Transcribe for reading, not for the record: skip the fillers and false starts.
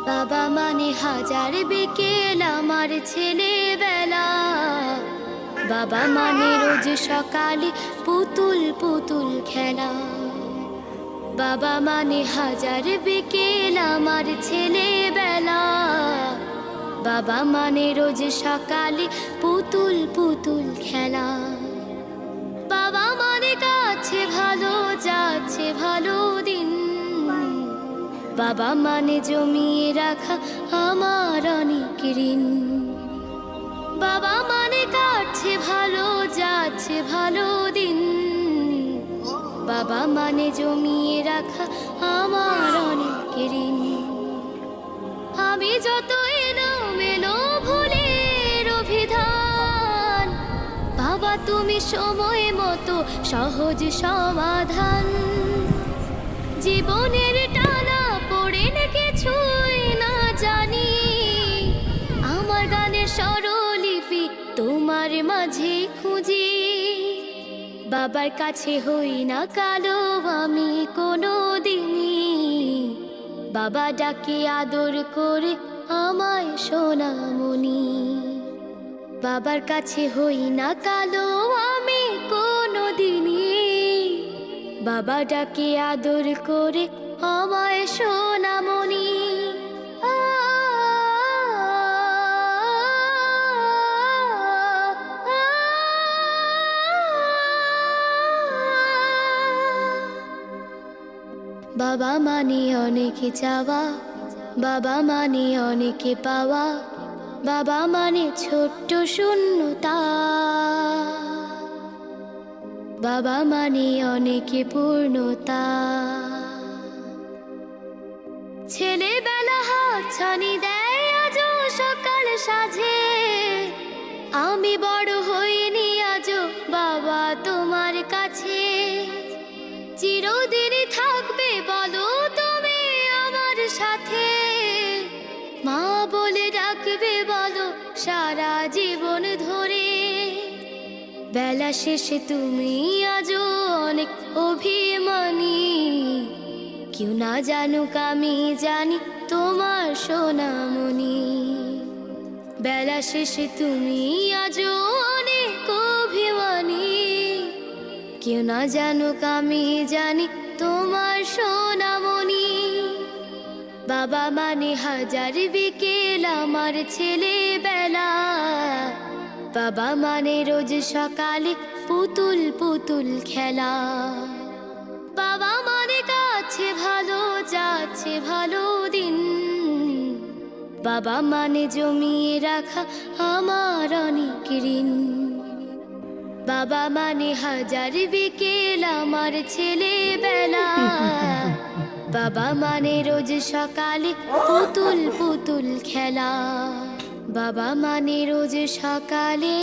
বাবা মানে হাজার বিকেল আমার ছেলেবেলা। বাবা মানে রোজ সকালে পুতুল পুতুল খেলা। বাবা মানে হাজার বিকেল আমার ছেলেবেলা। বাবা মানে রোজ সকালে পুতুল পুতুল খেলা। বাবা মানে কাছে ভালো যাচ্ছে ভালো দিন। বাবা মানে জমিয়ে রাখা আমার অনেক ঋণ। বাবা মানে কাটছে ভালো যাচ্ছে ভালো দিন। বাবা মানে জমিয়ে রাখা আমার অনেক ঋণ। আমি যত এলোমেলো ভুলের অভিধান, বাবা তুমি সময় মতো সহজ সমাধান। জীবনের টানা পড়ে কিছুই না জানি, আমার গানের স্বরলিপি তোমার মাঝে খুঁজি। বাবার কাছে হই না কালো আমি কোনো দিনই, বাবা ডাকে আদর করে আমায় সোনামণি। বাবার কাছে হই না কালো আমি কোনো দিনই, বাবা ডাকে আদর করে আমায় সোনামণি। বাবা মানে অনেক চাওয়া, বাবা মানে অনেকে পাওয়া। বাবা মানে ছোট্ট শূন্যতা, বাবা মানে অনেকে পূর্ণতা। ছেলেবেলা হাতছানি দেয় আজও সকাল সাজে। আমি বড় হইনি আজও বাবা তোমার কাছে। চিরদিনই থাকবে বলো তুমি আমার সাথে, মা বলে ডাকবে বলো সারা জীবন ধরে। বেলা শেষে তুমি আজও অনেক অভিমানী, কেউ না জানুক আমি জানি তোমার সোনামণি। বেলা শেষে তুমি আজও অনেক অভিমানী, কেউ না জানুক আমি জানি তোমার সোনামণি। বাবা মানে হাজার বিকেল আমার ছেলেবেলা। বাবা মানে রোজ সকালে পুতুল পুতুল খেলা। বাবা মানে কাছে ভালো যাচ্ছে ভালো দিন। বাবা মানে জমিয়ে রাখা আমার অনেক ঋণ। বাবা মানে হাজার বিকেল আমার ছেলেবেলা। বাবা মানে রোজ সকালে পুতুল পুতুল খেলা। বাবা মানে রোজ সকালে